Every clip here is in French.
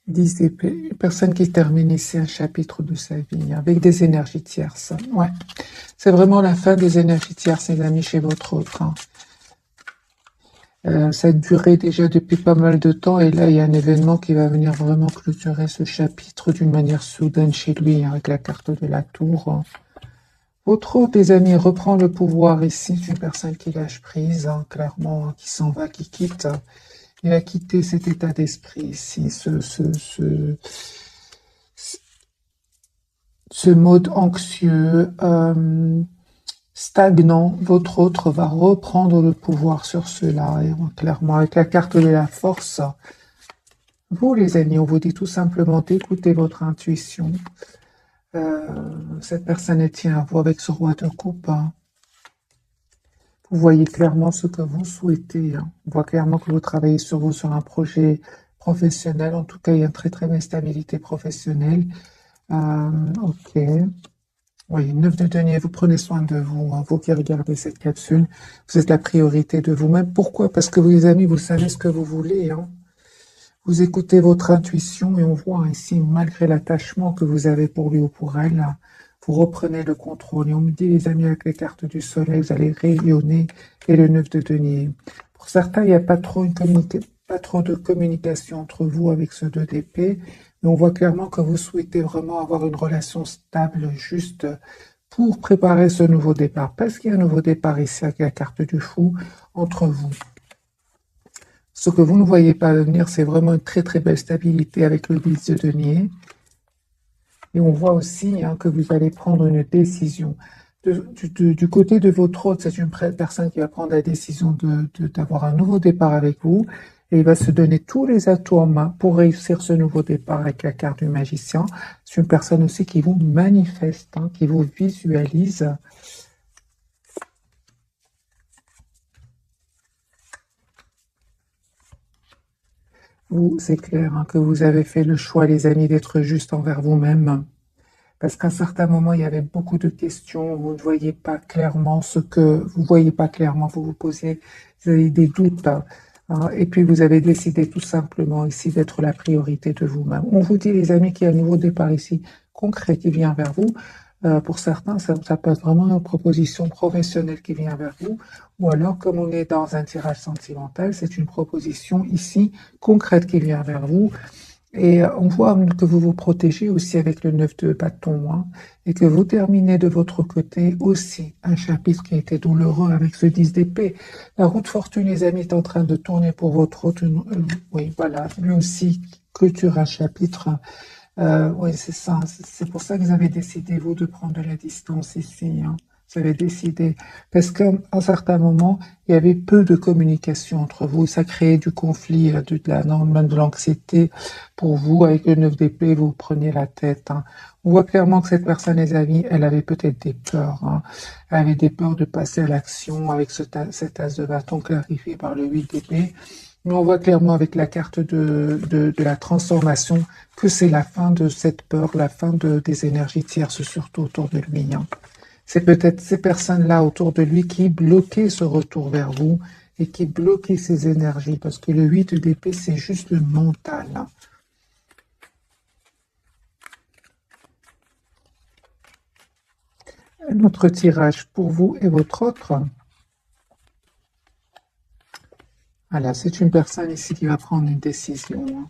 10 épées. Une personne qui termine ici un chapitre de sa vie avec des énergies tierces. Ouais. C'est vraiment la fin des énergies tierces, les amis, chez votre autre, hein. Ça a duré déjà depuis pas mal de temps et là, il y a un événement qui va venir vraiment clôturer ce chapitre d'une manière soudaine chez lui, hein, avec la carte de la tour, hein. Votre autre, les amis, reprend le pouvoir ici. C'est une personne qui lâche prise, hein, clairement, hein, qui s'en va, qui quitte. Il a quitté cet état d'esprit ici, ce mode anxieux, stagnant. Votre autre va reprendre le pouvoir sur cela, et clairement, avec la carte de la force. Vous, les amis, on vous dit tout simplement d'écouter votre intuition. Cette personne tient à vous avec ce roi de coupe, hein. Vous voyez clairement ce que vous souhaitez, hein. On voit clairement que vous travaillez sur vous, sur un projet professionnel. En tout cas, il y a une très très belle stabilité professionnelle. Ok. Oui, 9 de denier, vous prenez soin de vous, hein, vous qui regardez cette capsule. Vous êtes la priorité de vous-même. Pourquoi? Parce que vous, les amis, vous savez ce que vous voulez, hein. Vous écoutez votre intuition et on voit ici, malgré l'attachement que vous avez pour lui ou pour elle, vous reprenez le contrôle. Et on me dit, les amis, avec les cartes du soleil, vous allez rayonner et le 9 de denier. Pour certains, il n'y a pas trop, pas trop de communication entre vous avec ce 2 d'épée, mais on voit clairement que vous souhaitez vraiment avoir une relation stable, juste pour préparer ce nouveau départ. Parce qu'il y a un nouveau départ ici avec la carte du fou entre vous. Ce que vous ne voyez pas venir, c'est vraiment une très très belle stabilité avec le 10 de denier. Et on voit aussi, hein, que vous allez prendre une décision. Du côté de votre hôte, c'est une personne qui va prendre la décision d'avoir un nouveau départ avec vous. Et il va se donner tous les atouts en main pour réussir ce nouveau départ avec la carte du magicien. C'est une personne aussi qui vous manifeste, hein, qui vous visualise. Vous, c'est clair, hein, que vous avez fait le choix, les amis, d'être juste envers vous-même. Parce qu'à un certain moment, il y avait beaucoup de questions, vous ne voyez pas clairement ce que vous voyez pas clairement, vous vous posez, vous avez des doutes, hein, et puis vous avez décidé tout simplement ici d'être la priorité de vous-même. On vous dit, les amis, qu'il y a un nouveau départ ici concret qui vient vers vous. Pour certains, ça peut être vraiment une proposition professionnelle qui vient vers vous, ou alors, comme on est dans un tirage sentimental, c'est une proposition ici concrète qui vient vers vous. Et on voit que vous vous protégez aussi avec le 9 de bâton, hein, et que vous terminez de votre côté aussi un chapitre qui a été douloureux avec ce 10 d'épée. La roue de fortune, les amis, est en train de tourner pour votre autre. Oui, voilà, lui aussi clôture un chapitre. Oui, c'est ça. C'est pour ça que vous avez décidé, vous, de prendre de la distance ici, hein. Vous avez décidé. Parce qu'à un certain moment, il y avait peu de communication entre vous. Ça créait du conflit, même de l'anxiété pour vous. Avec le 9 d'épée, vous prenez la tête, hein. On voit clairement que cette personne, les amis, elle avait peut-être des peurs, hein. Elle avait des peurs de passer à l'action avec cet as de bâton clarifié par le 8 d'épée. Mais on voit clairement avec la carte de la transformation que c'est la fin de cette peur, la fin des énergies tierces, surtout autour de lui, hein. C'est peut-être ces personnes-là autour de lui qui bloquaient ce retour vers vous et qui bloquaient ces énergies, parce que le 8 d'épée, c'est juste le mental, hein. Un autre tirage pour vous et votre autre. Voilà, c'est une personne ici qui va prendre une décision, hein,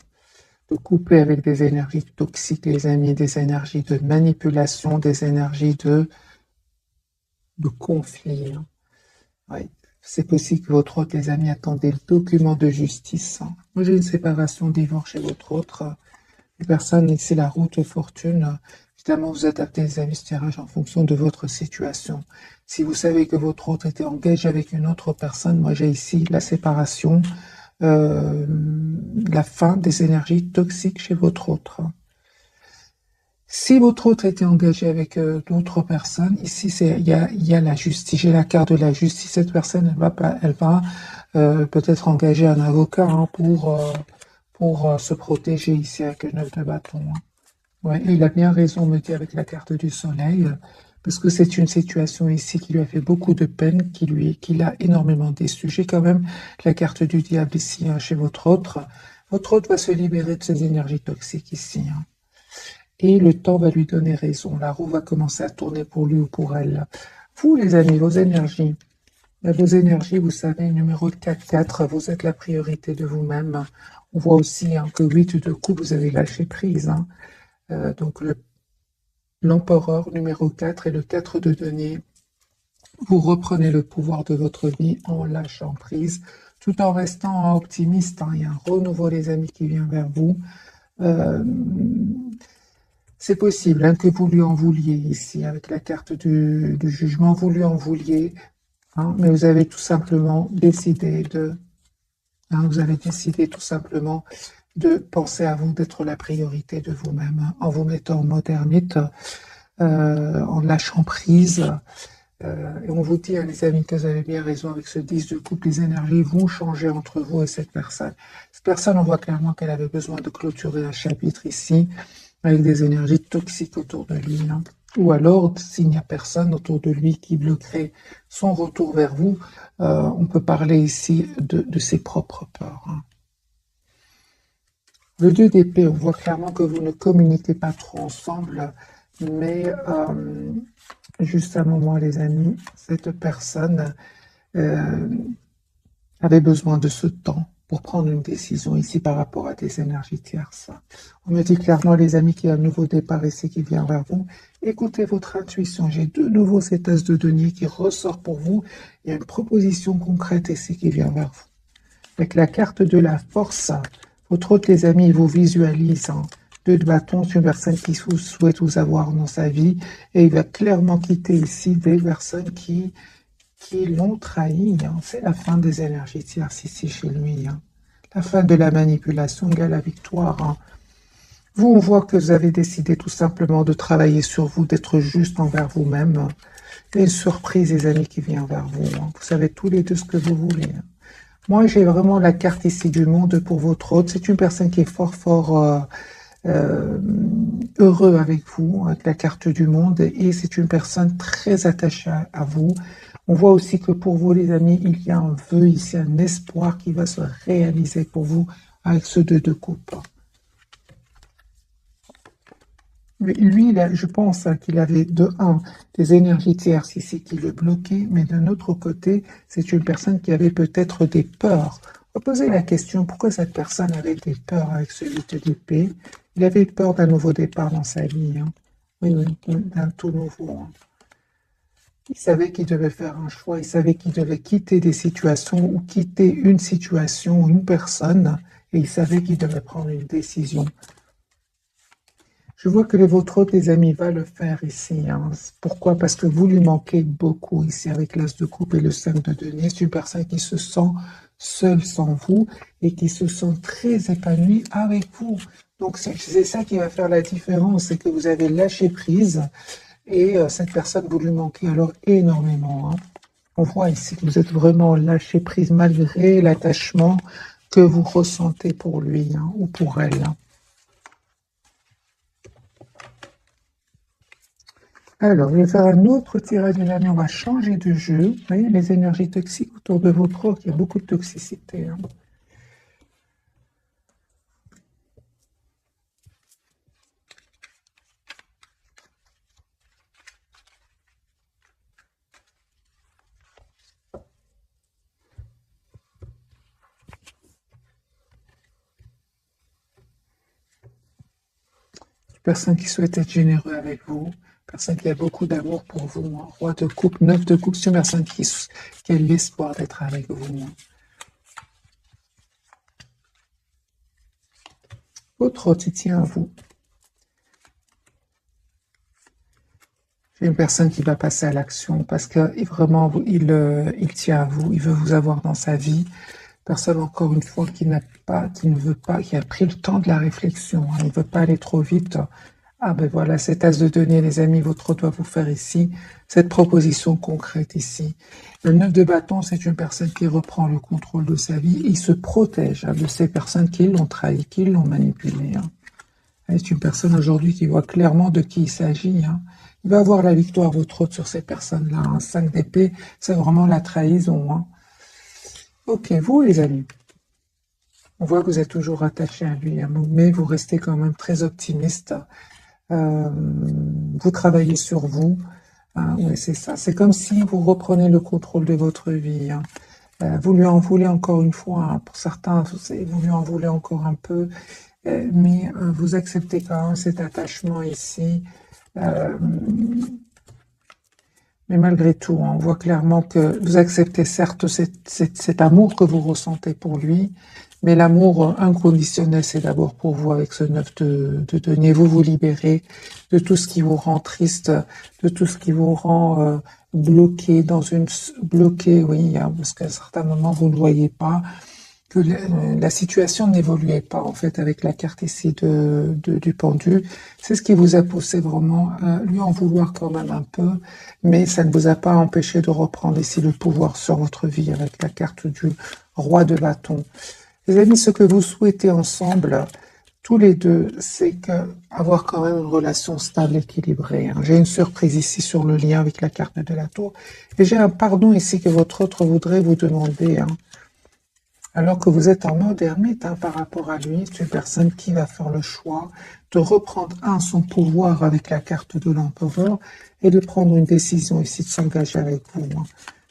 de couper avec des énergies toxiques, les amis, des énergies de manipulation, des énergies de conflit, hein. Oui. C'est possible que votre autre, les amis, attendez le document de justice, hein. Moi, j'ai une séparation, divorce chez votre autre. Les personnes, c'est la route fortune. Évidemment, vous adaptez les avis de tirage en fonction de votre situation. Si vous savez que votre autre était engagé avec une autre personne, moi j'ai ici la séparation, euh, la fin des énergies toxiques chez votre autre. Si votre autre était engagé avec d'autres personnes, ici il y a la justice. J'ai la carte de la justice. Cette personne, elle va peut-être engager un avocat, hein, pour se protéger ici avec le 9 de bâton, hein. Ouais, et il a bien raison, me dit avec la carte du soleil, parce que c'est une situation ici qui lui a fait beaucoup de peine, qui l'a énormément déçu. J'ai quand même la carte du diable ici, hein, chez votre autre. Votre hôte va se libérer de ces énergies toxiques ici, hein. Et le temps va lui donner raison. La roue va commencer à tourner pour lui ou pour elle. Vous, les amis, vos énergies, vous savez, numéro 4-4, vous êtes la priorité de vous-même. On voit aussi hein, que 8 de coupe, vous avez lâché prise. Hein. Donc l'empereur numéro 4 et le 4 de denier. Vous reprenez le pouvoir de votre vie en lâchant prise, tout en restant optimiste. Hein. Il y a un renouveau, les amis, qui vient vers vous. C'est possible hein, que vous lui en vouliez ici, avec la carte du jugement, vous lui en vouliez, hein, mais vous avez tout simplement décidé tout simplement de penser à vous, d'être la priorité de vous-même, hein, en vous mettant en mode ermite, en lâchant prise. Et on vous dit, hein, les amis, que vous avez bien raison avec ce 10 de coupe, les énergies vont changer entre vous et cette personne. Cette personne, on voit clairement qu'elle avait besoin de clôturer un chapitre ici, avec des énergies toxiques autour de lui. Hein. Ou alors, s'il n'y a personne autour de lui qui bloquerait son retour vers vous, on peut parler ici de ses propres peurs. Hein. Le 2 d'épée, on voit clairement que vous ne communiquez pas trop ensemble, mais juste un moment, les amis, cette personne avait besoin de ce temps pour prendre une décision ici par rapport à des énergies tierces. On me dit clairement, les amis, qu'il y a un nouveau départ ici qui vient vers vous. Écoutez votre intuition. J'ai de nouveau cet as de denier qui ressort pour vous. Il y a une proposition concrète ici qui vient vers vous. Avec la carte de la force, votre hôte, les amis, il vous visualise. Hein. 2 de bâton, c'est une personne qui souhaite vous avoir dans sa vie. Et il va clairement quitter ici des personnes qui l'ont trahi. Hein. C'est la fin des énergies tierces ici chez lui. Hein. La fin de la manipulation égale la victoire. Hein. Vous, on voit que vous avez décidé tout simplement de travailler sur vous, d'être juste envers vous-même. Il y a une surprise, les amis, qui vient vers vous. Hein. Vous savez tous les deux ce que vous voulez. Hein. Moi, j'ai vraiment la carte ici du monde pour votre hôte. C'est une personne qui est fort heureux avec vous, avec la carte du monde, et c'est une personne très attachée à vous. On voit aussi que pour vous, les amis, il y a un vœu ici, un espoir qui va se réaliser pour vous avec ce 2 de coupe. Lui, je pense qu'il avait de un des énergies tierces ici qui le bloquaient, mais d'un autre côté, c'est une personne qui avait peut-être des peurs. On va poser la question, pourquoi cette personne avait des peurs avec ce 8 d'épée? Il avait peur d'un nouveau départ dans sa vie. Hein. Oui, d'un tout nouveau. Hein. Il savait qu'il devait faire un choix, il savait qu'il devait quitter des situations ou quitter une situation ou une personne, et il savait qu'il devait prendre une décision. Je vois que votre hôte, les amis, va le faire ici. Hein. Pourquoi? Parce que vous lui manquez beaucoup ici avec l'as de coupe et le 5 de denier. C'est une personne qui se sent seule sans vous et qui se sent très épanouie avec vous. Donc c'est ça qui va faire la différence, c'est que vous avez lâché prise et cette personne, vous lui manquez alors énormément. Hein. On voit ici que vous êtes vraiment lâché prise malgré l'attachement que vous ressentez pour lui hein, ou pour elle. Hein. Alors, je vais faire un autre tirage de l'année. On va changer de jeu. Vous voyez, les énergies toxiques autour de votre corps, il y a beaucoup de toxicité. Hein. Personne qui souhaite être généreux avec vous. Personne qui a beaucoup d'amour pour vous. Hein. Roi de coupe, 9 de coupe, c'est une personne qui a l'espoir d'être avec vous. Hein. Votre hôte, il tient à vous. C'est une personne qui va passer à l'action parce que vraiment, il tient à vous. Il veut vous avoir dans sa vie. Personne, encore une fois, qui ne veut pas, qui a pris le temps de la réflexion. Hein. Il ne veut pas aller trop vite. Ah ben voilà, cet as de denier, les amis, votre hôte doit vous faire ici, cette proposition concrète ici. Le 9 de bâton, c'est une personne qui reprend le contrôle de sa vie. Il se protège hein, de ces personnes qui l'ont trahi, qui l'ont manipulé. Hein. C'est une personne aujourd'hui qui voit clairement de qui il s'agit. Hein. Il va avoir la victoire, votre hôte, sur ces personnes-là. Hein. 5 d'épée, c'est vraiment la trahison. Hein. Ok, vous les amis. On voit que vous êtes toujours attaché à lui, hein, mais vous restez quand même très optimiste. Vous travaillez sur vous. Hein, ouais, c'est ça. C'est comme si vous reprenez le contrôle de votre vie. Hein. Vous lui en voulez encore une fois. Hein, pour certains, vous lui en voulez encore un peu. Mais vous acceptez quand même cet attachement ici. Euh, mais malgré tout, hein, on voit clairement que vous acceptez certes cet amour que vous ressentez pour lui, mais l'amour inconditionnel, c'est d'abord pour vous avec ce 9 de denier. Vous vous libérez de tout ce qui vous rend triste, de tout ce qui vous rend bloqué bloqué, oui, hein, parce qu'à certains moments, vous ne voyez pas que la situation n'évoluait pas en fait avec la carte ici du pendu. C'est ce qui vous a poussé vraiment à lui en vouloir quand même un peu, mais ça ne vous a pas empêché de reprendre ici le pouvoir sur votre vie avec la carte du roi de bâton. Les amis, ce que vous souhaitez ensemble, tous les deux, c'est avoir quand même une relation stable, équilibrée. Hein. J'ai une surprise ici sur le lien avec la carte de la tour, et j'ai un pardon ici que votre autre voudrait vous demander. Hein. Alors que vous êtes en mode ermite hein, par rapport à lui, c'est une personne qui va faire le choix de reprendre son pouvoir avec la carte de l'empereur et de prendre une décision ici de s'engager avec vous. Hein.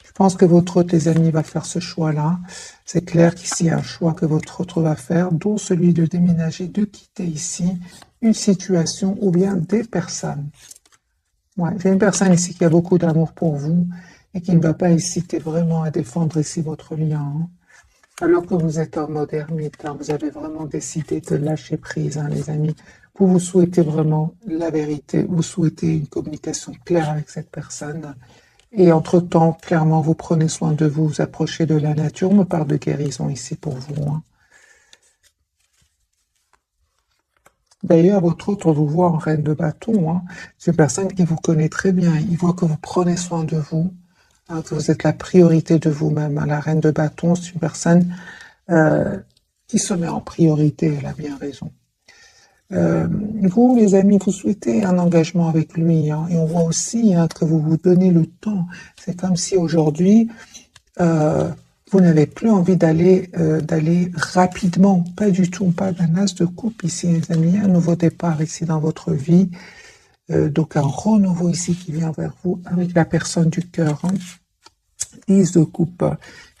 Je pense que votre autre, les amis, va faire ce choix-là. C'est clair qu'ici, il y a un choix que votre autre va faire, dont celui de déménager, de quitter ici une situation ou bien des personnes. Ouais, j'ai une personne ici qui a beaucoup d'amour pour vous et qui ne va pas hésiter vraiment à défendre ici votre lien. Hein. Alors que vous êtes en mode ermite, hein, vous avez vraiment décidé de lâcher prise, hein, les amis. Vous souhaitez vraiment la vérité, vous souhaitez une communication claire avec cette personne. Et entre-temps, clairement, vous prenez soin de vous, vous approchez de la nature. On me parle de guérison ici pour vous. Hein. D'ailleurs, votre autre vous voit en reine de bâton. Hein. C'est une personne qui vous connaît très bien. Il voit que vous prenez soin de vous. Que vous êtes la priorité de vous-même. La reine de bâton, c'est une personne qui se met en priorité, elle a bien raison. Vous, les amis, vous souhaitez un engagement avec lui, hein, et on voit aussi hein, que vous vous donnez le temps. C'est comme si aujourd'hui, vous n'avez plus envie d'aller rapidement, pas du tout, pas d'un as de coupe ici, les amis, un nouveau départ ici dans votre vie, donc un renouveau ici qui vient vers vous avec la personne du cœur. Hein. 10 de coupe.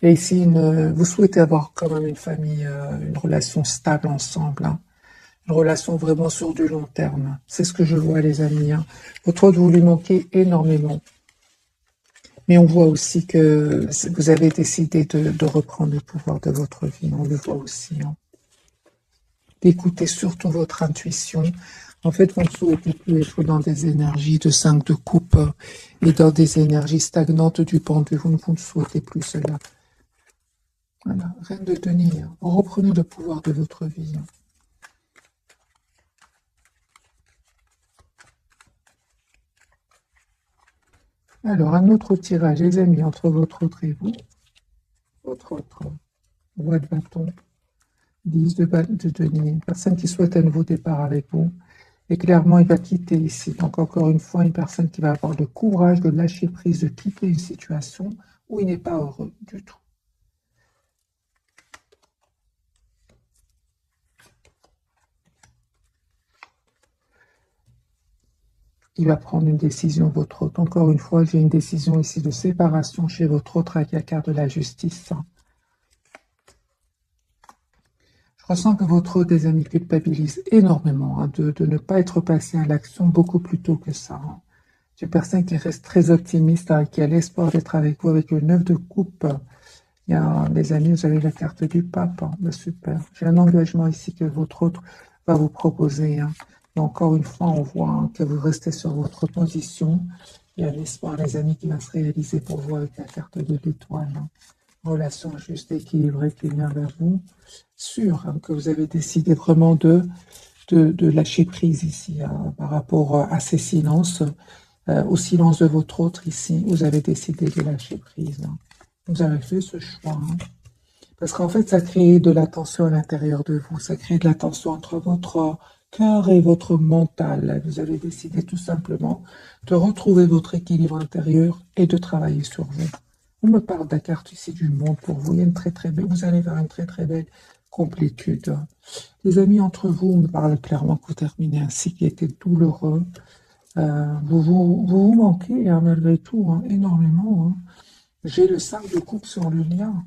Et ici, vous souhaitez avoir quand même une famille, une relation stable ensemble. Hein. Une relation vraiment sur du long terme. C'est ce que je vois, les amis. Hein. Votre autre, vous lui manquez énormément. Mais on voit aussi que vous avez décidé de reprendre le pouvoir de votre vie. On le voit aussi. Hein. D'écouter surtout votre intuition. En fait, vous ne souhaitez plus être dans des énergies de 5 de coupe et dans des énergies stagnantes du pendu. Vous ne souhaitez plus cela. Voilà, reine de denier. Reprenez le pouvoir de votre vie. Alors, un autre tirage, les amis, entre votre autre et vous. Votre autre, roi de bâton, 10 de denier. Une personne qui souhaite un nouveau départ avec vous. Et clairement, il va quitter ici. Donc, encore une fois, une personne qui va avoir le courage de lâcher prise, de quitter une situation où il n'est pas heureux du tout. Il va prendre une décision, votre autre. Encore une fois, j'ai une décision ici de séparation chez votre autre avec la carte de la justice. Je ressens que votre autre, des amis, culpabilise énormément hein, de ne pas être passé à l'action beaucoup plus tôt que ça. Hein. C'est une personne qui reste très optimiste, hein, qui a l'espoir d'être avec vous avec le 9 de coupe. Il y a, les amis, vous avez la carte du pape. Hein. Ben, super. J'ai un engagement ici que votre autre va vous proposer. Hein. Et encore une fois, on voit hein, que vous restez sur votre position. Il y a l'espoir, les amis, qui va se réaliser pour vous avec la carte de l'étoile. Hein. Relation juste équilibrée qui vient vers vous. Sûr hein, que vous avez décidé vraiment de lâcher prise ici hein, par rapport à ces silences. Au silence de votre autre ici, vous avez décidé de lâcher prise. Hein. Vous avez fait ce choix. Hein. Parce qu'en fait, ça crée de la tension à l'intérieur de vous. Ça crée de la tension entre votre cœur et votre mental. Vous avez décidé tout simplement de retrouver votre équilibre intérieur et de travailler sur vous. On me parle de la carte ici du monde pour vous. Il y a une très très belle, vous allez vers une très très belle complétude. Les amis, entre vous, on me parle clairement que vous terminez un cycle qui était douloureux. Vous manquez, hein, malgré tout, hein, énormément. Hein. J'ai le 5 de coupe sur le lien.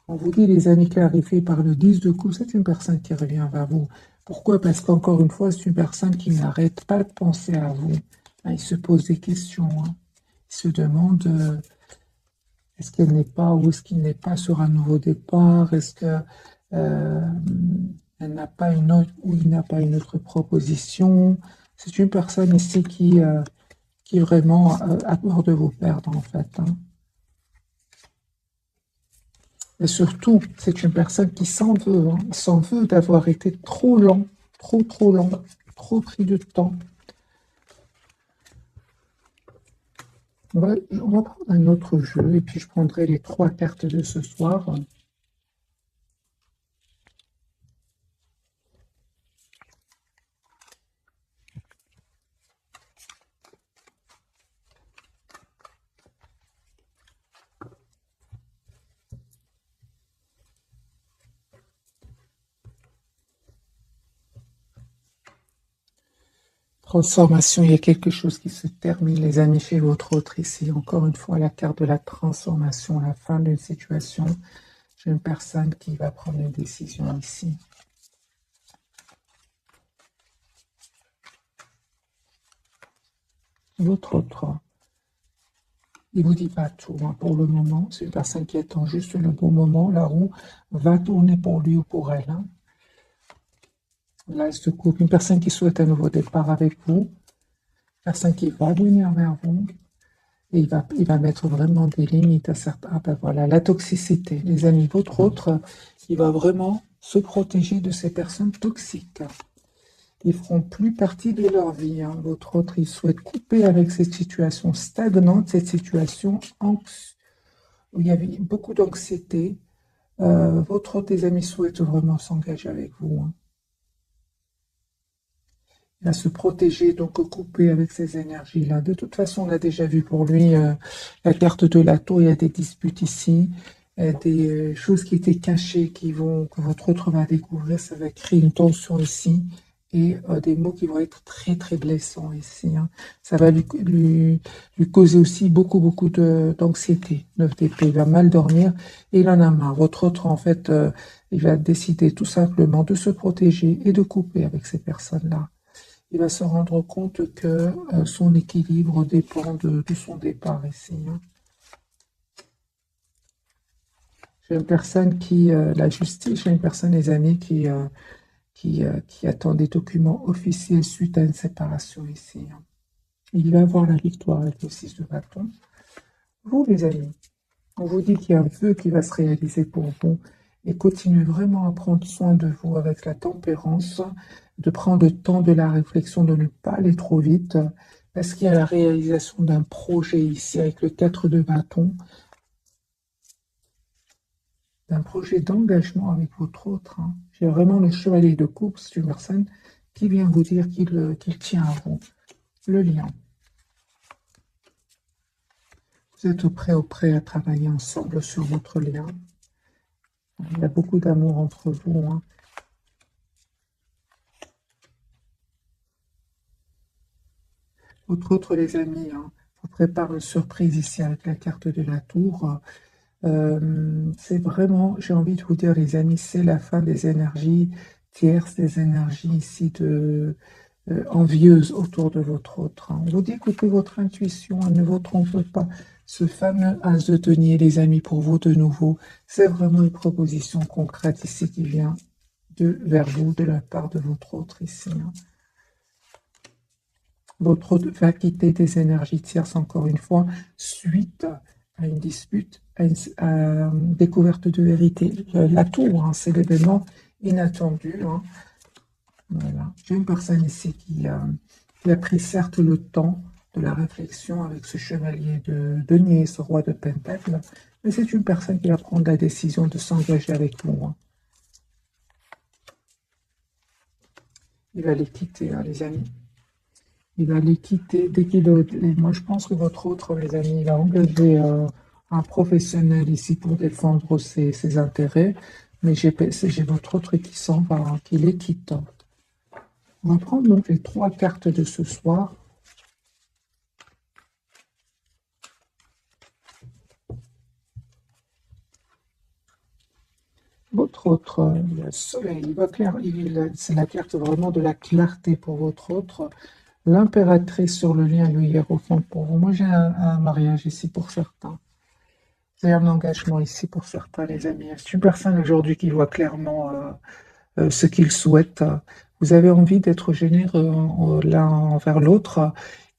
On vous dit, les amis clarifiés par le 10 de coupe, c'est une personne qui revient vers vous. Pourquoi? Parce qu'encore une fois, c'est une personne qui n'arrête pas de penser à vous. Hein, il se pose des questions. Hein. Il se demande, est-ce qu'elle n'est pas ou est-ce qu'il n'est pas sur un nouveau départ? Est-ce que elle n'a pas une autre ou il n'a pas une autre proposition? C'est une personne ici qui vraiment a peur de vous perdre, en fait. Hein. Et surtout, c'est une personne qui s'en veut. Hein. Il s'en veut d'avoir été trop lent, trop lent, trop pris de temps. On va prendre un autre jeu et puis je prendrai les 3 cartes de ce soir. Transformation, il y a quelque chose qui se termine, les amis, chez votre autre ici. Encore une fois, la carte de la transformation, la fin d'une situation. J'ai une personne qui va prendre une décision ici. Votre autre, il vous dit pas tout hein, pour le moment. C'est une personne qui attend juste le bon moment. La roue va tourner pour lui ou pour elle. Hein. Là, ce couple, une personne qui souhaite un nouveau départ avec vous. Une personne qui va venir vers vous. Et il va mettre vraiment des limites à certains. Ah ben voilà, la toxicité. Les amis, votre autre, il va vraiment se protéger de ces personnes toxiques. Ils ne feront plus partie de leur vie. Hein. Votre autre, il souhaite couper avec cette situation stagnante, cette situation où il y avait beaucoup d'anxiété. Votre autre, des amis, souhaite vraiment s'engager avec vous. Hein. Il va se protéger, donc couper avec ces énergies-là. De toute façon, on a déjà vu pour lui la carte de la tour. Il y a des disputes ici, des choses qui étaient cachées que votre autre va découvrir. Ça va créer une tension ici. Et des mots qui vont être très blessants ici. Hein. Ça va lui causer aussi beaucoup d'anxiété. 9 d'épée, il va mal dormir et il en a marre. Votre autre, en fait, il va décider tout simplement de se protéger et de couper avec ces personnes-là. Il va se rendre compte que son équilibre dépend de son départ ici. Hein. J'ai une personne la justice, j'ai une personne, les amis, qui attend des documents officiels suite à une séparation ici. Il va avoir la victoire avec le 6 de bâton. Vous, les amis, on vous dit qu'il y a un vœu qui va se réaliser pour vous et continuez vraiment à prendre soin de vous avec la tempérance, de prendre le temps de la réflexion, de ne pas aller trop vite, parce qu'il y a la réalisation d'un projet ici avec le 4 de bâton, d'un projet d'engagement avec votre autre. Hein. J'ai vraiment le chevalier de coupe, c'est une personne qui vient vous dire qu'il tient à vous. Le lion. Vous êtes prêt à travailler ensemble sur votre lien. Il y a beaucoup d'amour entre vous. Hein. Votre autre, les amis, hein, vous prépare une surprise ici avec la carte de la tour. C'est vraiment, j'ai envie de vous dire, les amis, c'est la fin des énergies tierces, des énergies ici envieuses autour de votre autre. Hein. On vous dit, écoutez votre intuition, ne vous trompez pas. Ce fameux as de denier, les amis, pour vous de nouveau, c'est vraiment une proposition concrète ici qui vient vers vous, de la part de votre autre ici. Hein. Votre autre va quitter des énergies tierces, encore une fois, suite à une dispute, à une découverte de vérité. La tour, hein, c'est l'événement inattendu. Hein. Voilà. J'ai une personne ici qui a pris certes le temps de la réflexion avec ce chevalier de denier, ce roi de pentacle, mais c'est une personne qui va prendre la décision de s'engager avec vous. Hein. Il va les quitter, hein, les amis. Il va les quitter dès qu'il est... Moi, je pense que votre autre, les amis, il a engagé un professionnel ici pour défendre ses intérêts. Mais j'ai votre autre qui s'en va, hein, qui les quitte. On va prendre donc les 3 cartes de ce soir. Votre autre, le soleil, il va clair, c'est la carte vraiment de la clarté pour votre autre. L'impératrice sur le lien, le hiérophant pour vous. Moi, j'ai un mariage ici pour certains. J'ai un engagement ici pour certains, les amis. C'est une personne aujourd'hui qui voit clairement ce qu'il souhaite. Vous avez envie d'être généreux l'un envers l'autre.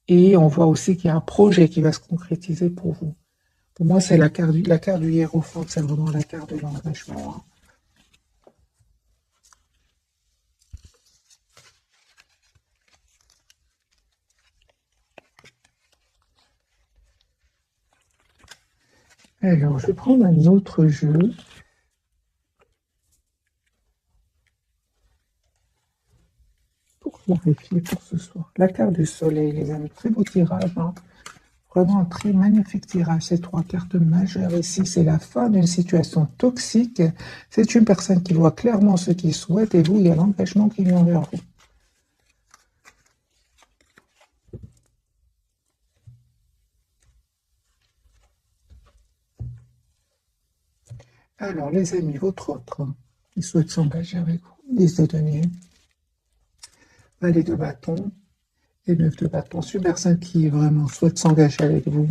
Et on voit aussi qu'il y a un projet qui va se concrétiser pour vous. Pour moi, c'est la carte du hiérophant, c'est vraiment la carte de l'engagement, hein. Alors, je vais prendre un autre jeu. Pour clarifier pour ce soir. La carte du soleil, les amis. Très beau tirage, hein. Vraiment un très magnifique tirage. Ces 3 cartes majeures ici, c'est la fin d'une situation toxique. C'est une personne qui voit clairement ce qu'il souhaite et vous, il y a l'engagement qui vient vers vous. Alors, les amis, votre autre, il souhaite s'engager avec vous. 10 de denier, valet de bâton et 9 de bâton. C'est une personne qui vraiment souhaite s'engager avec vous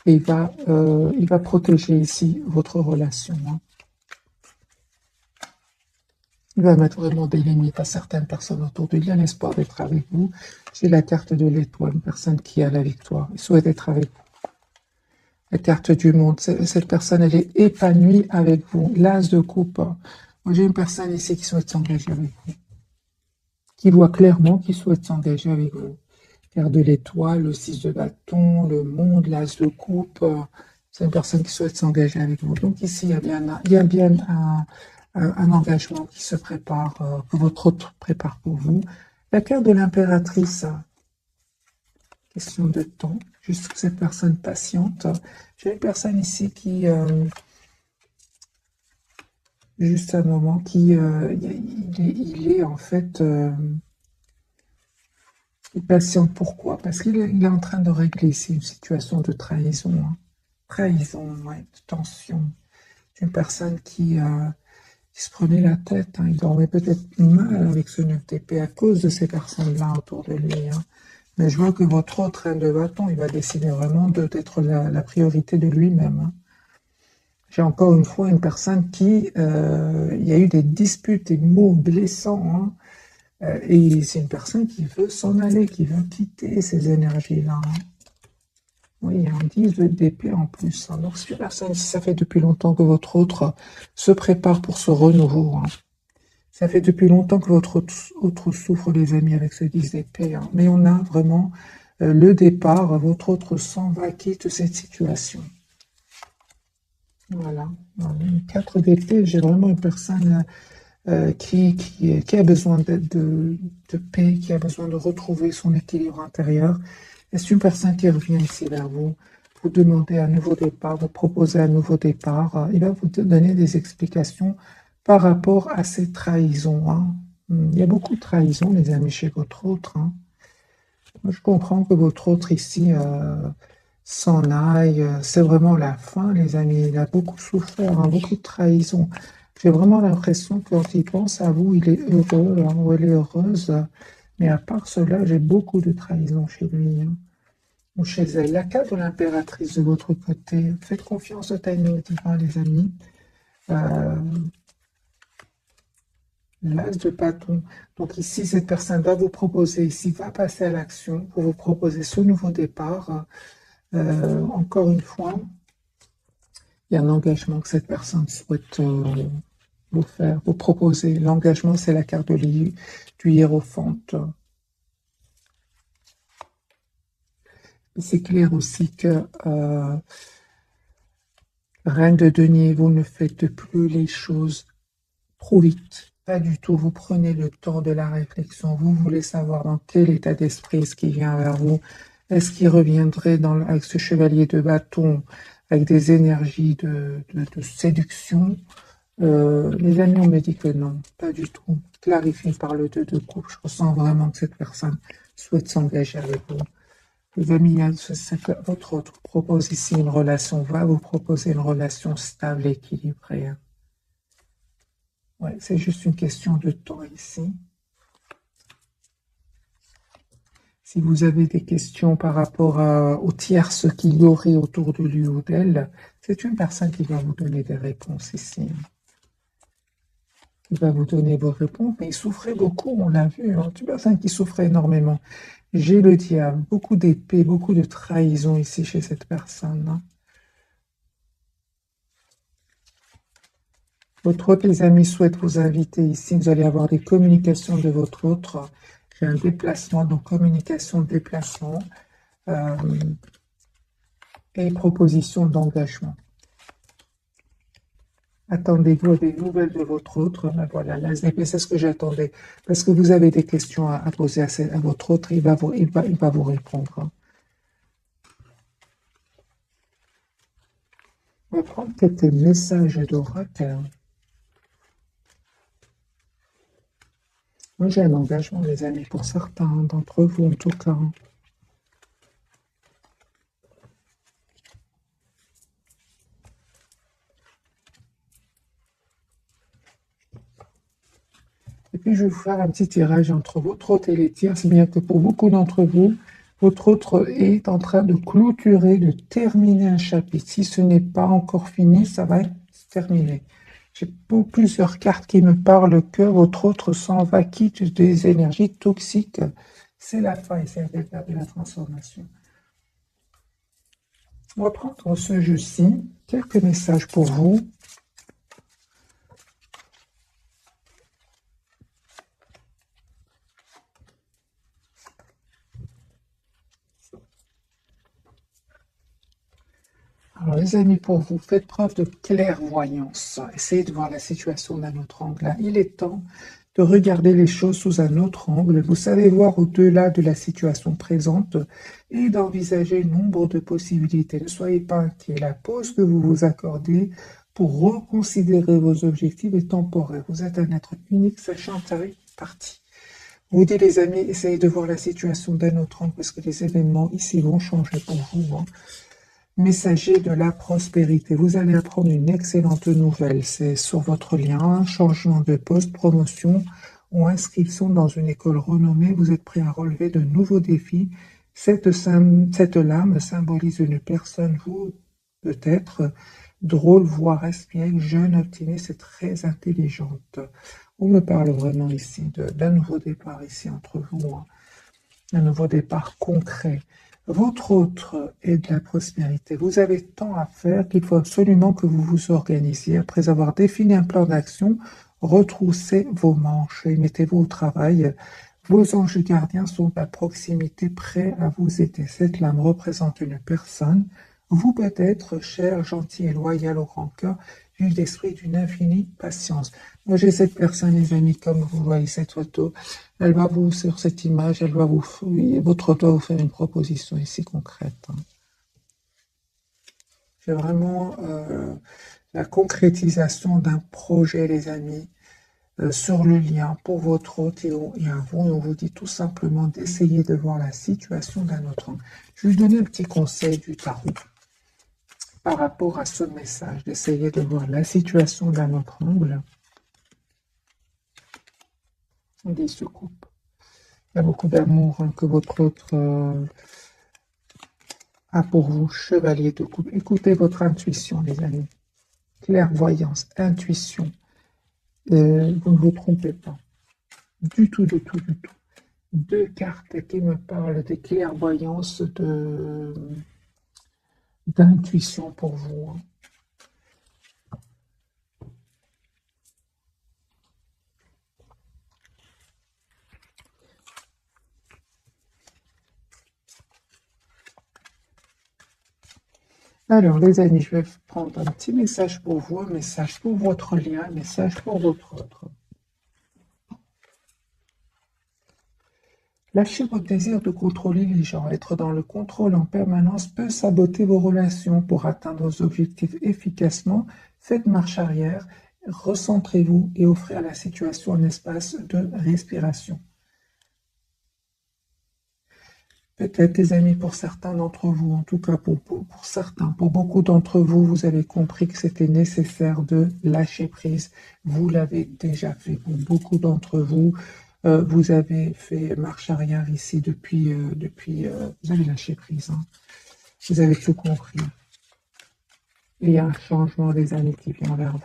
et il va protéger ici votre relation, hein. Il va mettre vraiment des limites à certaines personnes autour de lui. Il a l'espoir d'être avec vous. J'ai la carte de l'étoile, une personne qui a la victoire. Il souhaite être avec vous. La carte du monde, cette personne, elle est épanouie avec vous. L'as de coupe. Moi, j'ai une personne ici qui souhaite s'engager avec vous. Qui voit clairement qu'il souhaite s'engager avec vous. Carte de l'étoile, le 6 de bâton, le monde, l'as de coupe. C'est une personne qui souhaite s'engager avec vous. Donc ici, il y a bien un engagement qui se prépare, que votre autre prépare pour vous. La carte de l'impératrice, question de temps, juste que cette personne patiente. J'ai une personne ici qui, juste un moment, qui, il est en fait patiente. Pourquoi? Parce qu'il est en train de régler ici une situation de trahison, hein. Trahison, ouais, de tension. Une personne qui se prenait la tête, hein. Il dormait peut-être mal avec ce 9 d'épée à cause de ces personnes-là autour de lui, hein. Mais je vois que votre autre reine de bâton, il va décider vraiment d'être la priorité de lui-même, hein. J'ai encore une fois une personne qui, il y a eu des disputes, des mots blessants, hein. Et c'est une personne qui veut s'en aller, qui veut quitter ces énergies-là, hein. Oui, il y a un 10 d'épée en plus, hein. Donc, c'est une personne, si ça fait depuis longtemps que votre autre se prépare pour ce renouveau, hein. Ça fait depuis longtemps que votre autre souffre, les amis, avec ce 10 d'épée, hein. Mais on a vraiment le départ. Votre autre s'en va, quitte cette situation. Voilà. 4 d'épée, j'ai vraiment une personne qui a besoin de paix, qui a besoin de retrouver son équilibre intérieur. Et c'est une personne qui revient ici vers vous, vous demander un nouveau départ, vous proposer un nouveau départ. Il va vous donner des explications par rapport à ces trahisons, hein. Il y a beaucoup de trahisons, les amis, chez votre autre, hein. Moi, je comprends que votre autre ici s'en aille. C'est vraiment la fin, les amis. Il a beaucoup souffert, hein, beaucoup de trahisons. J'ai vraiment l'impression que quand il pense à vous, il est heureux, hein, ou elle est heureuse. Mais à part cela, j'ai beaucoup de trahisons chez lui, hein, ou chez elle. La carte de l'impératrice de votre côté. Faites confiance au timing divin, les amis. L'as de bâton. Donc ici, cette personne va vous proposer, ici, va passer à l'action pour vous proposer ce nouveau départ. Encore une fois, il y a un engagement que cette personne souhaite vous faire, vous proposer. L'engagement, c'est la carte du hiérophant. C'est clair aussi que reine de denier, vous ne faites plus les choses trop vite. Pas du tout. Vous prenez le temps de la réflexion. Vous voulez savoir dans quel état d'esprit est-ce qu'il vient vers vous. Est-ce qu'il reviendrait avec ce chevalier de bâton, avec des énergies de séduction, Les amis, on me dit que non, pas du tout. Clarifié par le 2 de coupe, je ressens vraiment que cette personne souhaite s'engager avec vous. Les amis, votre autre propose ici une relation, va vous proposer une relation stable, équilibrée. Hein. Ouais, c'est juste une question de temps ici. Si vous avez des questions par rapport aux tierces qu'il y aurait autour de lui ou d'elle, c'est une personne qui va vous donner des réponses ici. Qui va vous donner vos réponses, mais il souffrait beaucoup, on l'a vu. Hein, c'est une personne qui souffrait énormément. J'ai le diable, beaucoup d'épée, beaucoup de trahison ici chez cette personne. Hein. Votre autre, les amis, souhaite vous inviter ici. Vous allez avoir des communications de votre autre. J'ai un déplacement, donc communication, déplacement et proposition d'engagement. Attendez-vous à des nouvelles de votre autre. Ben voilà, l'as d'épée, c'est ce que j'attendais. Parce que vous avez des questions à poser à votre autre, il va vous répondre. Hein. On va prendre quelques messages d'oracle. Moi, j'ai un engagement, les amis, pour certains d'entre vous, en tout cas. Et puis, je vais vous faire un petit tirage entre votre autre et les tiers, si bien que pour beaucoup d'entre vous, votre autre est en train de clôturer, de terminer un chapitre. Si ce n'est pas encore fini, ça va être terminé. J'ai plusieurs cartes qui me parlent que votre autre s'en va, quitte des énergies toxiques. C'est la fin et c'est l'étape de la transformation. On va prendre ce jeu-ci. Quelques messages pour vous. Alors les amis, pour vous, faites preuve de clairvoyance. Essayez de voir la situation d'un autre angle. Il est temps de regarder les choses sous un autre angle. Vous savez voir au-delà de la situation présente et d'envisager nombre de possibilités. Ne soyez pas inquiets. La pause que vous vous accordez pour reconsidérer vos objectifs est temporaire. Vous êtes un être unique, sachant que ça est parti. Vous dites les amis, essayez de voir la situation d'un autre angle parce que les événements ici vont changer pour vous. Hein. Messager de la prospérité. Vous allez apprendre une excellente nouvelle. C'est sur votre lien, changement de poste, promotion ou inscription dans une école renommée. Vous êtes prêt à relever de nouveaux défis. Cette lame symbolise une personne, vous, peut-être, drôle, voire espiègle, jeune, optimiste et très intelligente. On me parle vraiment ici d'un nouveau départ ici entre vous. Hein. Un nouveau départ concret. Votre autre est de la prospérité. Vous avez tant à faire qu'il faut absolument que vous vous organisiez. Après avoir défini un plan d'action, retroussez vos manches et mettez-vous au travail. Vos anges gardiens sont à proximité, prêts à vous aider. Cette lame représente une personne. Vous peut-être cher, gentil et loyal au grand cœur, vif d'esprit d'une infinie patience. Moi, j'ai cette personne, les amis, comme vous voyez cette photo. Elle va vous, sur cette image, elle va vous, votre autre va vous faire une proposition ici concrète. Hein. C'est vraiment la concrétisation d'un projet, les amis, sur le lien pour votre hôte et à vous. Et on vous dit tout simplement d'essayer de voir la situation d'un autre angle. Je vais vous donner un petit conseil du tarot par rapport à ce message, d'essayer de voir la situation d'un autre angle. Il se coupe. Il y a beaucoup d'amour hein, que votre autre a pour vous, chevalier de coupe. Écoutez votre intuition, les amis. Clairvoyance, intuition. Vous ne vous trompez pas. Du tout, du tout, du tout. Deux cartes qui me parlent des clairvoyances d'intuition pour vous. Hein. Alors, les amis, je vais prendre un petit message pour vous, un message pour votre lien, un message pour votre autre. Lâchez votre désir de contrôler les gens. Être dans le contrôle en permanence peut saboter vos relations. Pour atteindre vos objectifs efficacement, faites marche arrière Recentrez-vous et offrez à la situation un espace de respiration. Peut-être, les amis, pour certains d'entre vous, en tout cas pour certains, pour beaucoup d'entre vous, vous avez compris que c'était nécessaire de lâcher prise. Vous l'avez déjà fait. Pour beaucoup d'entre vous, vous avez fait marche arrière ici depuis vous avez lâché prise. Hein. Vous avez tout compris. Il y a un changement des amis qui vient vers vous.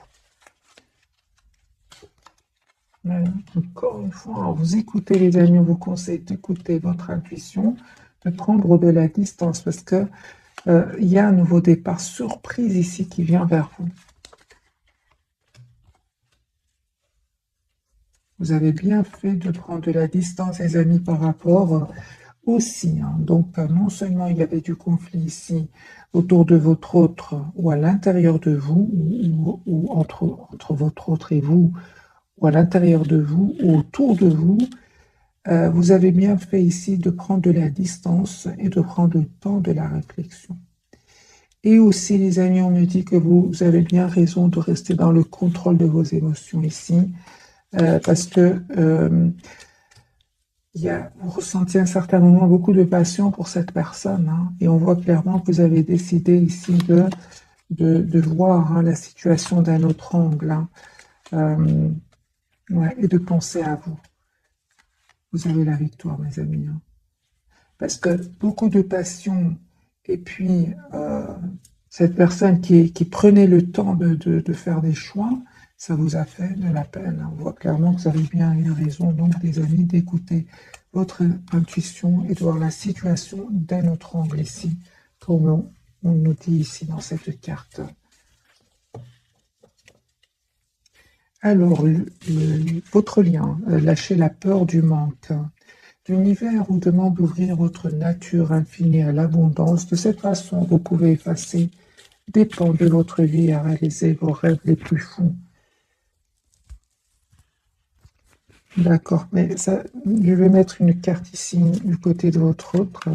Mais encore une fois, vous écoutez les amis, on vous conseille d'écouter votre intuition, de prendre de la distance parce que il y a un nouveau départ surprise ici qui vient vers vous. Vous avez bien fait de prendre de la distance, les amis, par rapport aussi. Hein. Donc, non seulement il y avait du conflit ici autour de votre autre ou à l'intérieur de vous, ou entre votre autre et vous, ou à l'intérieur de vous, ou autour de vous, vous avez bien fait ici de prendre de la distance et de prendre le temps de la réflexion. Et aussi, les amis, on me dit que vous avez bien raison de rester dans le contrôle de vos émotions ici, parce que vous ressentiez à un certain moment beaucoup de passion pour cette personne, hein, et on voit clairement que vous avez décidé ici de voir hein, la situation d'un autre angle, hein, ouais, et de penser à vous. Vous avez la victoire, mes amis. Hein. Parce que beaucoup de passion, et puis cette personne qui prenait le temps de faire des choix, ça vous a fait de la peine. Hein. On voit clairement que vous avez bien eu raison, donc, les amis, d'écouter votre intuition et de voir la situation d'un autre angle ici, comme on nous dit ici dans cette carte. Alors, votre lien, lâchez la peur du manque. L'univers vous demande d'ouvrir votre nature infinie à l'abondance. De cette façon, vous pouvez effacer des pans de votre vie à réaliser vos rêves les plus fous. D'accord, mais ça, je vais mettre une carte ici du côté de votre autre.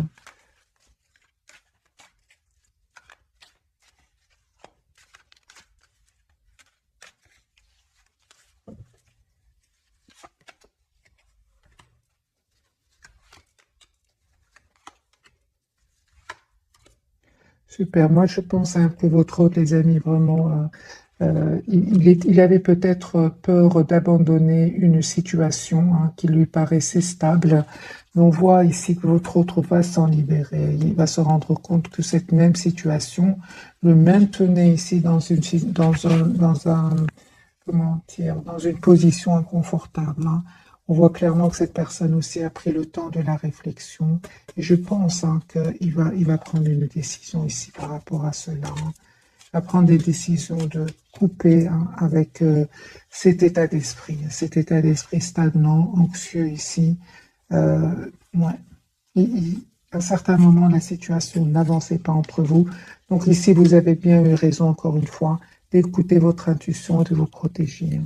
Super, moi je pense un peu votre autre, les amis, vraiment. Il avait peut-être peur d'abandonner une situation hein, qui lui paraissait stable. Mais on voit ici que votre autre va s'en libérer. Il va se rendre compte que cette même situation le maintenait ici comment dire, dans une position inconfortable. Hein. On voit clairement que cette personne aussi a pris le temps de la réflexion. Et je pense hein, qu'il va prendre une décision ici par rapport à cela. Hein. Il va prendre des décisions de couper hein, avec cet état d'esprit stagnant, anxieux ici. Ouais. À un certain moment, la situation n'avançait pas entre vous. Donc ici, vous avez bien eu raison, encore une fois, d'écouter votre intuition et de vous protéger. Hein.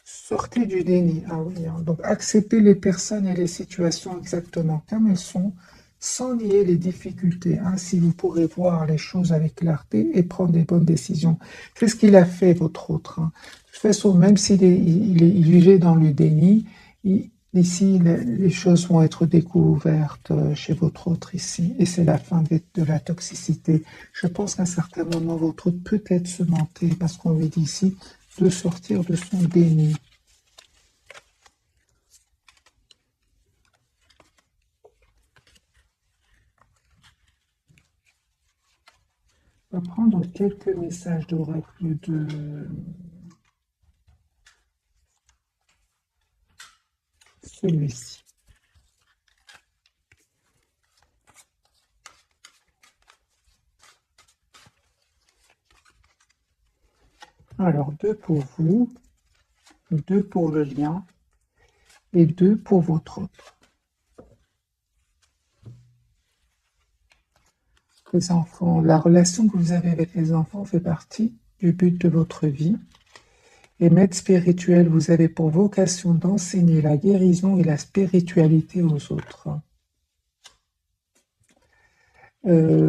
Sortez du déni. Ah oui, hein. Donc acceptez les personnes et les situations exactement comme elles sont, sans nier les difficultés. Ainsi, vous pourrez voir les choses avec clarté et prendre des bonnes décisions. C'est ce qu'il a fait, votre autre. Hein. De toute façon, même s'il il vivait dans le déni, ici, les choses vont être découvertes chez votre autre ici. Et c'est la fin de la toxicité. Je pense qu'à un certain moment, votre autre peut être se mentir, parce qu'on lui dit ici de sortir de son déni. On va prendre quelques messages d'oracle de celui-ci. Alors, 2 pour vous, 2 pour le lien et 2 pour votre autre. Les enfants, la relation que vous avez avec les enfants fait partie du but de votre vie. Et maître spirituel, vous avez pour vocation d'enseigner la guérison et la spiritualité aux autres.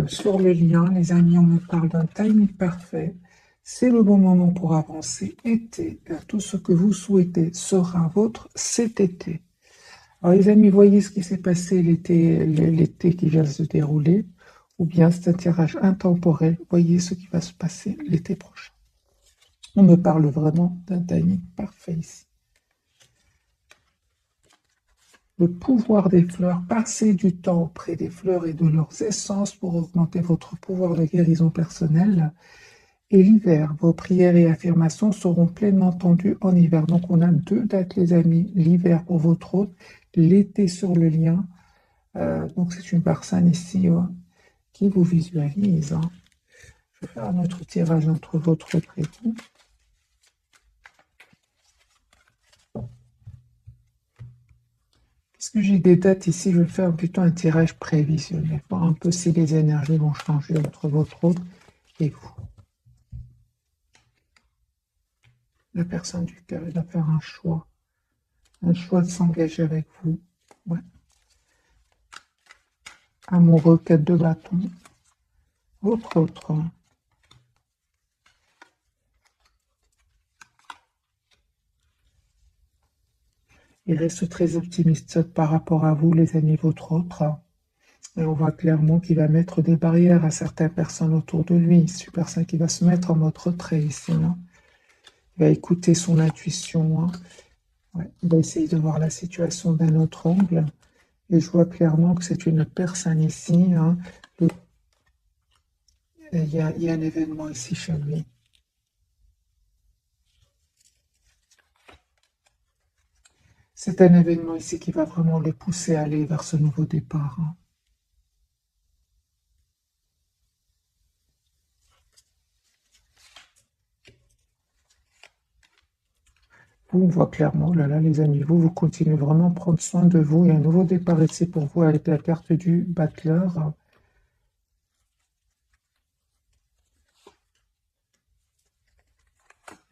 Sur le lien, les amis, on me parle d'un timing parfait. C'est le bon moment pour avancer. Été, tout ce que vous souhaitez sera vôtre cet été. Alors les amis, voyez ce qui s'est passé l'été qui vient de se dérouler, ou bien c'est un tirage intemporel. Voyez ce qui va se passer l'été prochain. On me parle vraiment d'un timing parfait ici. Le pouvoir des fleurs, passez du temps auprès des fleurs et de leurs essences pour augmenter votre pouvoir de guérison personnelle. Et l'hiver, vos prières et affirmations seront pleinement entendues en hiver. Donc on a deux dates les amis, l'hiver pour votre hôte, l'été sur le lien. Donc c'est une personne ici qui vous visualise. Hein. Je vais faire un autre tirage entre votre autre et vous. Puisque j'ai des dates ici, je vais faire plutôt un tirage prévisionnel, voir un peu si les énergies vont changer entre votre autre et vous. La personne du cœur, il va faire un choix de s'engager avec vous. Ouais. Amoureux, 4 de bâton. Votre autre. Il reste très optimiste par rapport à vous, les amis, votre autre. Et on voit clairement qu'il va mettre des barrières à certaines personnes autour de lui. C'est une personne qui va se mettre en mode retrait ici. Hein. Il va écouter son intuition. Hein. Ouais. Il va essayer de voir la situation d'un autre angle. Et je vois clairement que c'est une personne ici. Hein. Il y a un événement ici chez lui. C'est un événement ici qui va vraiment le pousser à aller vers ce nouveau départ. Hein. Vous, on voit clairement, oh là là, les amis, vous continuez vraiment à prendre soin de vous. Il y a un nouveau départ ici pour vous avec la carte du battleur.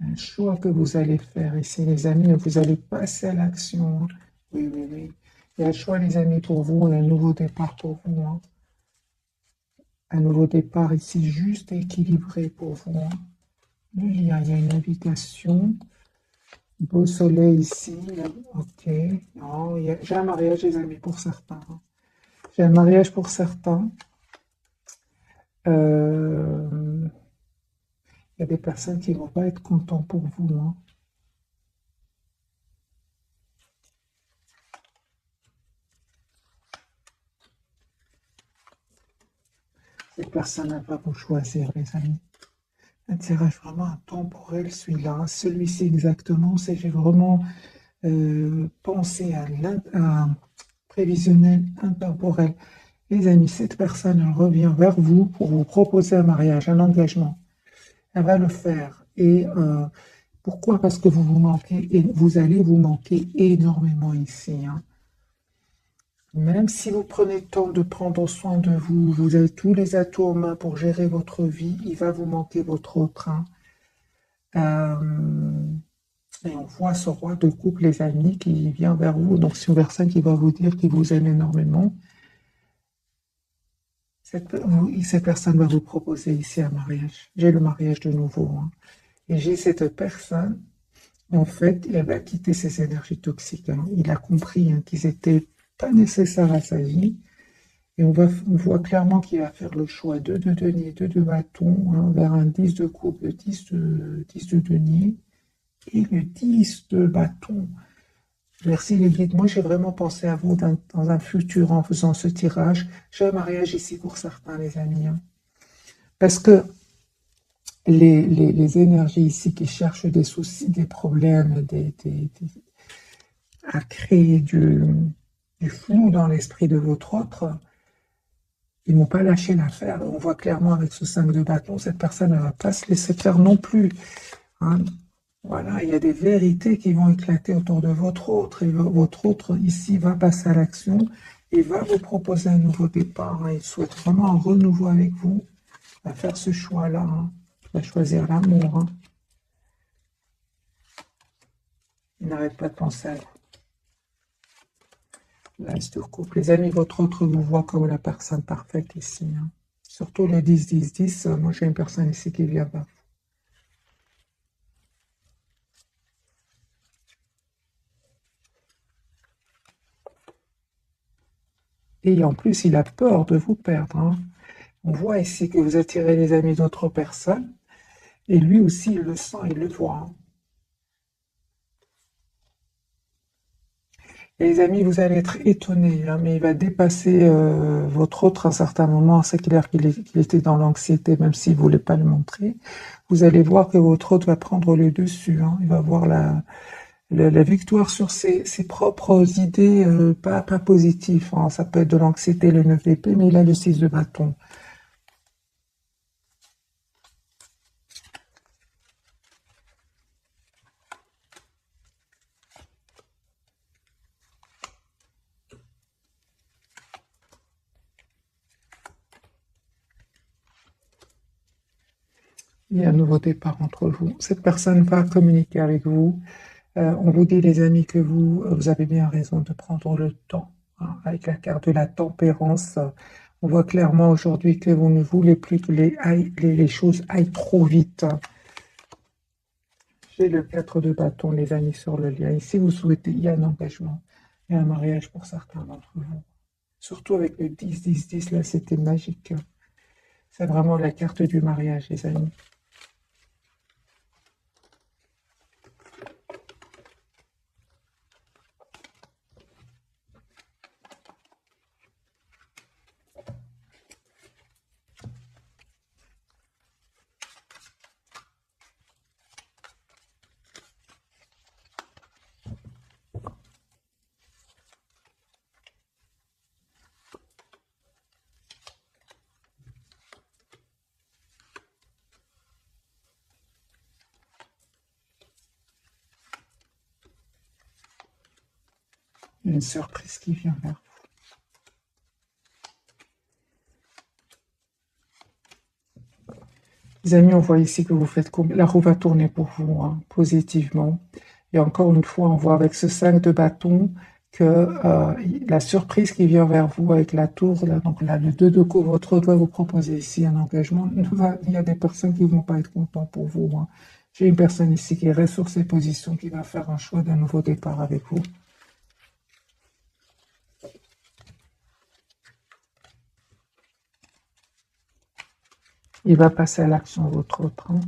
Un choix que vous allez faire ici, les amis, vous allez passer à l'action. Hein. Oui, oui, oui. Il y a un choix, les amis, pour vous, et un nouveau départ pour vous. Hein. Un nouveau départ ici, juste et équilibré pour vous. Hein. Le lien, il y a une invitation. Beau soleil ici. Ok. Oh, j'ai un mariage, les amis, pour certains. Hein. J'ai un mariage pour certains. Il y a des personnes qui ne vont pas être contentes pour vous. Hein. Cette personne va vous choisir, les amis. Un tirage vraiment intemporel, celui-là. Celui-ci exactement, c'est j'ai vraiment pensé à un prévisionnel intemporel. Les amis, cette personne elle revient vers vous pour vous proposer un mariage, un engagement. Elle va le faire. Et pourquoi? Parce que vous vous manquez et vous allez vous manquer énormément ici. Hein. Même si vous prenez le temps de prendre soin de vous, vous avez tous les atouts en main pour gérer votre vie, il va vous manquer votre autre. Hein. Et on voit ce roi de coupe, les amis, qui vient vers vous. Donc c'est une personne qui va vous dire qu'il vous aime énormément. Cette personne va vous proposer ici un mariage. J'ai le mariage de nouveau. Hein. Et j'ai cette personne, en fait, elle va quitter ses énergies toxiques. Hein. Il a compris hein, qu'ils n'étaient pas nécessaires à sa vie. Et on voit clairement qu'il va faire le choix de denier, de bâton, hein, vers un 10 de coupe, le 10 de denier et le 10 de bâton. Merci les guides. Moi, j'ai vraiment pensé à vous dans un futur en faisant ce tirage. J'ai un mariage ici pour certains, les amis. Hein. Parce que les énergies ici qui cherchent des soucis, des problèmes, à créer du flou dans l'esprit de votre autre, ils n'ont pas lâché l'affaire. On voit clairement avec ce 5 de bâton, cette personne ne va pas se laisser faire non plus. Hein. Voilà, il y a des vérités qui vont éclater autour de votre autre. Et votre autre, ici, va passer à l'action et va vous proposer un nouveau départ. Hein. Il souhaite vraiment un renouveau avec vous. Il va faire ce choix-là. Hein. Il va choisir l'amour. Hein. Il n'arrête pas de penser à vous. L'as de coupe. Les amis, votre autre vous voit comme la personne parfaite ici. Hein. Surtout le 10-10-10. Moi, j'ai une personne ici qui vient vers vous. Et en plus, il a peur de vous perdre, hein. On voit ici que vous attirez les amis d'autres personnes. Et lui aussi, il le sent, il le voit, hein. Et les amis, vous allez être étonnés, hein, mais il va dépasser votre autre à un certain moment. C'est clair qu'il était dans l'anxiété, même s'il ne voulait pas le montrer. Vous allez voir que votre autre va prendre le dessus, hein. Il va voir la victoire sur ses propres idées, pas positives, hein. Ça peut être de l'anxiété, le 9 d'épée, mais il a le 6 de bâton. Il y a un nouveau départ entre vous. Cette personne va communiquer avec vous. On vous dit, les amis, que vous avez bien raison de prendre le temps, hein. Avec la carte de la tempérance, on voit clairement aujourd'hui que vous ne voulez plus que les choses aillent trop vite. J'ai le 4 de bâton, les amis, sur le lien. Ici, vous souhaitez, il y a un engagement, il y a un mariage pour certains d'entre vous. Surtout avec le 10, 10, 10, là, c'était magique. C'est vraiment la carte du mariage, les amis. Une surprise qui vient vers vous. Les amis, on voit ici que vous faites comme la roue va tourner pour vous, hein, positivement. Et encore une fois, on voit avec ce 5 de bâton que la surprise qui vient vers vous avec la tour, là, donc là, le 2 de coupe, votre autre va vous proposer ici un engagement. Il y a des personnes qui ne vont pas être contentes pour vous, hein. J'ai une personne ici qui reste sur ses positions, qui va faire un choix d'un nouveau départ avec vous. Il va passer à l'action, votre autre, hein.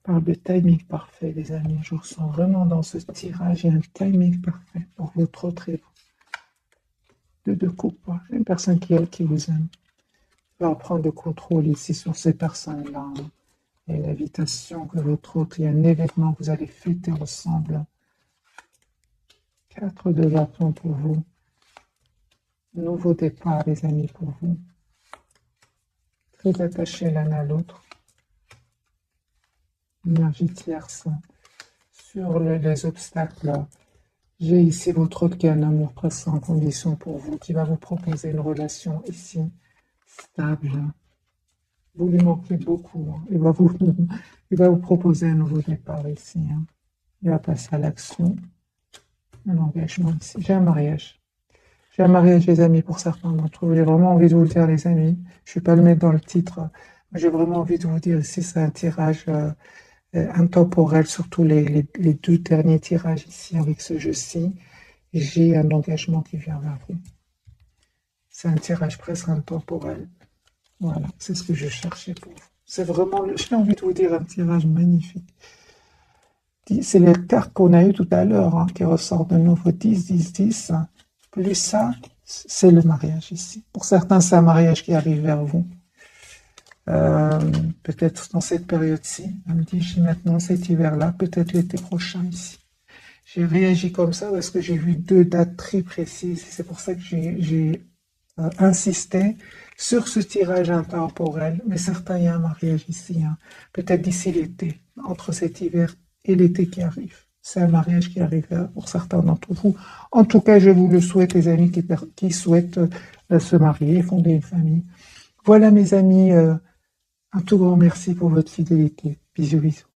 Parle de timing parfait, les amis. Je ressens vraiment dans ce tirage, il y a un timing parfait pour votre autre et vous. De coupe, hein. Une personne qui vous aime va prendre le contrôle ici sur ces personnes-là, hein. Et l'invitation que votre autre, il y a un événement que vous allez fêter ensemble. 4 de bâton pour vous. Nouveau départ, les amis, pour vous. Très attachés l'un à l'autre. Énergie tierce sur les obstacles. J'ai ici votre autre qui a un amour presque sans condition pour vous, qui va vous proposer une relation ici stable. Vous lui manquez beaucoup, hein. Il va vous proposer un nouveau départ ici, hein. Il va passer à l'action, un engagement ici. J'ai un mariage. J'ai un mariage, les amis, pour certains d'entre vous. J'ai vraiment envie de vous le dire, les amis. Je ne vais pas le mettre dans le titre. J'ai vraiment envie de vous dire ici, c'est un tirage intemporel, surtout les 2 derniers tirages ici avec ce jeu-ci. J'ai un engagement qui vient vers vous. C'est un tirage presque intemporel. Voilà, c'est ce que je cherchais pour vous. C'est vraiment, j'ai envie de vous dire, un tirage magnifique. C'est les cartes qu'on a eues tout à l'heure, hein, qui ressortent de nouveau 10, 10, 10. Plus ça, c'est le mariage ici. Pour certains, c'est un mariage qui arrive vers vous. Peut-être dans cette période-ci, elle me dit, j'ai maintenant cet hiver-là, peut-être l'été prochain ici. J'ai réagi comme ça parce que j'ai vu 2 dates très précises. C'est pour ça que j'ai insisté sur ce tirage intemporel. Mais certains, il y a un mariage ici, hein. Peut-être d'ici l'été, entre cet hiver et l'été qui arrive. C'est un mariage qui arrive pour certains d'entre vous. En tout cas, je vous le souhaite, les amis qui souhaitent se marier, fonder une famille. Voilà, mes amis, un tout grand merci pour votre fidélité. Bisous, bisous.